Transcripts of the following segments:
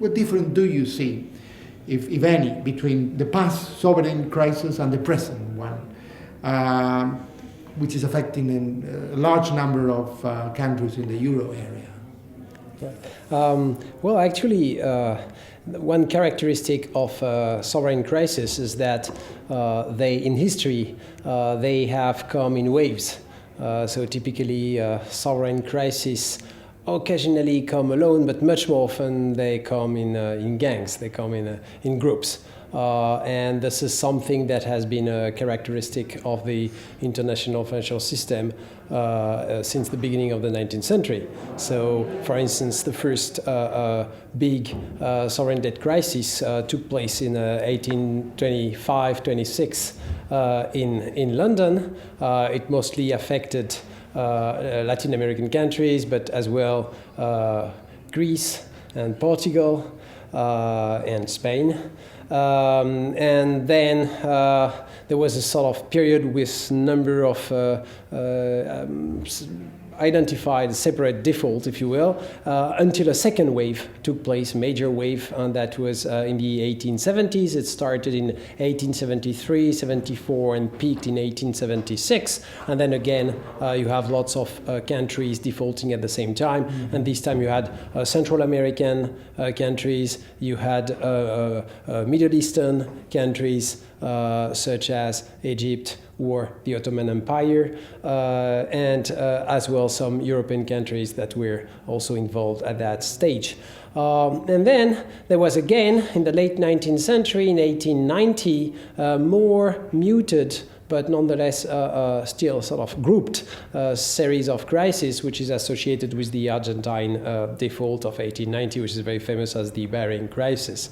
what difference do you see, if any, between the past sovereign crisis and the present one, which is affecting a large number of countries in the euro area? Well, actually, one characteristic of sovereign crisis is that in history, they have come in waves. So typically, sovereign crises occasionally come alone, but much more often they come in gangs, they come in groups. And this is something that has been a characteristic of the international financial system since the beginning of the 19th century. So, for instance, the first big sovereign debt crisis took place in 1825-26 in London. It mostly affected Latin American countries, but as well Greece and Portugal and Spain. And then there was a sort of period with number of identified separate default, if you will, until a second wave took place, major wave, and that was in the 1870s. It started in 1873, 74, and peaked in 1876. And then again, you have lots of countries defaulting at the same time. Mm-hmm. And this time you had Central American countries, you had Middle Eastern countries, such as Egypt or the Ottoman Empire, and as well some European countries that were also involved at that stage. And then there was again, in the late 19th century, in 1890, more muted but nonetheless still sort of grouped series of crises, which is associated with the Argentine default of 1890, which is very famous as the Bahrain crisis.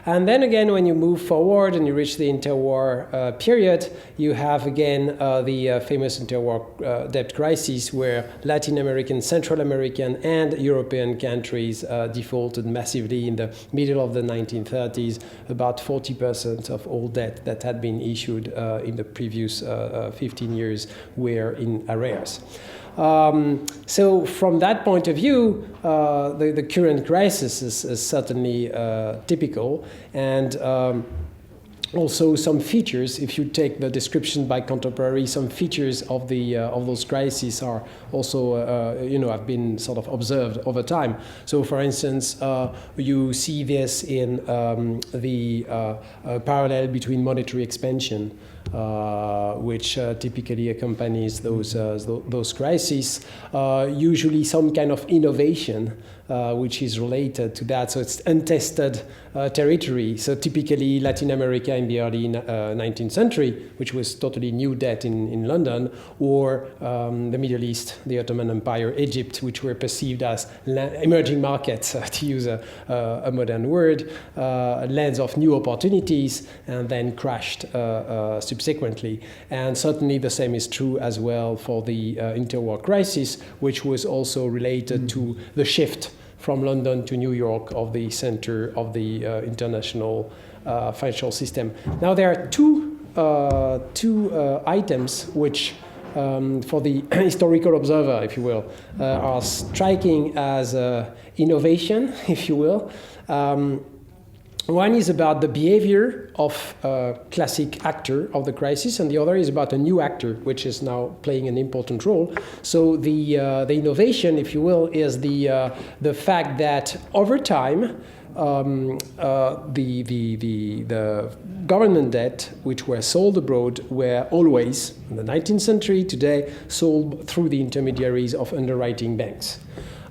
And then again, when you move forward and you reach the interwar period, you have again the famous interwar debt crisis, where Latin American, Central American, and European countries defaulted massively in the middle of the 1930s. About 40% of all debt that had been issued in the previous 15 years were in arrears. So from that point of view, the current crisis is certainly typical, and also some features. If you take the description by contemporary, some features of those crises are also have been sort of observed over time. So, for instance, you see this in the parallel between monetary expansion, which typically accompanies those crises. Usually, some kind of innovation, which is related to that. So it's untested territory. So typically Latin America in the early 19th century, which was totally new debt in London, or the Middle East, the Ottoman Empire, Egypt, which were perceived as emerging markets, to use a modern word, lands of new opportunities, and then crashed subsequently. And certainly the same is true as well for the interwar crisis, which was also related to the shift from London to New York of the center of the international financial system. Now there are two items which, for the historical observer, if you will, are striking as innovation, if you will. One is about the behavior of a classic actor of the crisis, and the other is about a new actor, which is now playing an important role. So the innovation, if you will, is the fact that over time, the government debt, which were sold abroad, were always, in the 19th century, today, sold through the intermediaries of underwriting banks.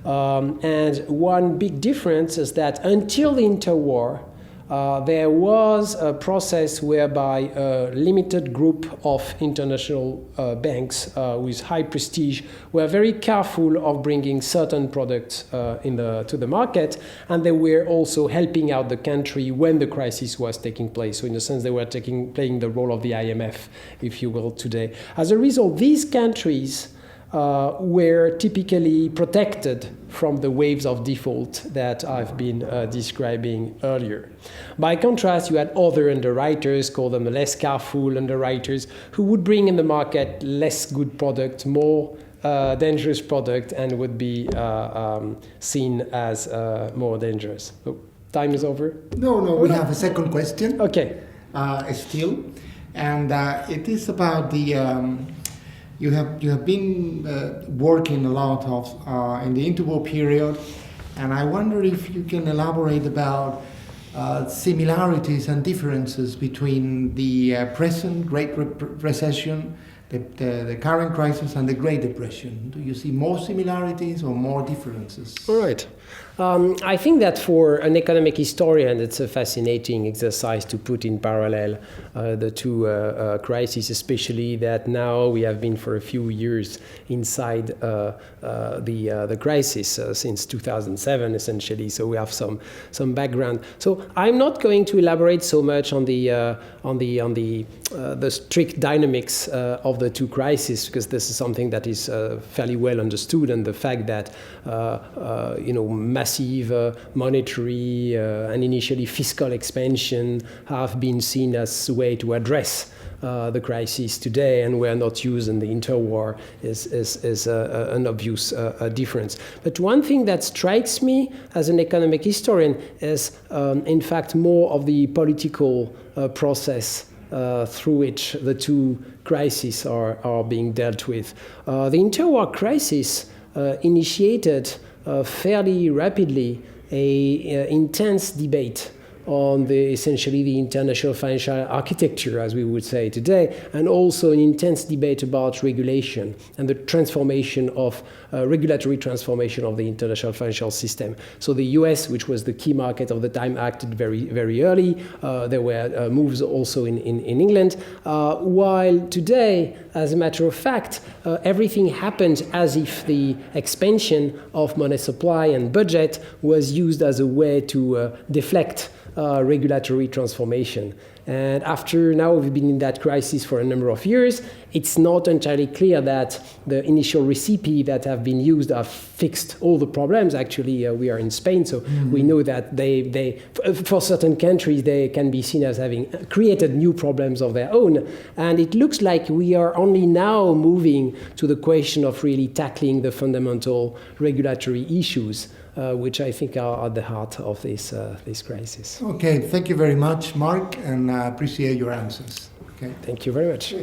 And one big difference is that until the interwar, there was a process whereby a limited group of international banks with high prestige were very careful of bringing certain products to the market, and they were also helping out the country when the crisis was taking place. So in a sense, they were playing the role of the IMF, if you will, today. As a result, these countries were typically protected from the waves of default that I've been describing earlier. By contrast, you had other underwriters, call them the less careful underwriters, who would bring in the market less good product, more dangerous product, and would be seen as more dangerous. So time is over? No, we have a second question. Okay. Still, and it is about the. You have been working a lot of in the interwar period, and I wonder if you can elaborate about similarities and differences between the present Great Recession, the current crisis, and the Great Depression. Do you see more similarities or more differences? All right. I think that for an economic historian, it's a fascinating exercise to put in parallel the two crises, especially that now we have been for a few years inside the crisis since 2007, essentially. So we have some background. So I'm not going to elaborate so much on the strict dynamics of the two crises, because this is something that is fairly well understood, and the fact that massive monetary and initially fiscal expansion have been seen as a way to address the crisis today, and were not used in the interwar is an obvious difference. But one thing that strikes me as an economic historian is, in fact, more of the political process through which the two crises are being dealt with. The interwar crisis initiated fairly rapidly a intense debate on essentially the international financial architecture, as we would say today, and also an intense debate about regulation and the transformation of regulatory transformation of the international financial system. So the US, which was the key market of the time, acted very, very early. There were moves also in England, while today, as a matter of fact, everything happened as if the expansion of money supply and budget was used as a way to deflect regulatory transformation. And after now we've been in that crisis for a number of years, it's not entirely clear that the initial recipe that have been used have fixed all the problems. Actually, we are in Spain, so we know that they for certain countries, they can be seen as having created new problems of their own. And it looks like we are only now moving to the question of really tackling the fundamental regulatory issues, which I think are at the heart of this crisis. Okay, thank you very much, Marc, and I appreciate your answers. Okay. Thank you very much.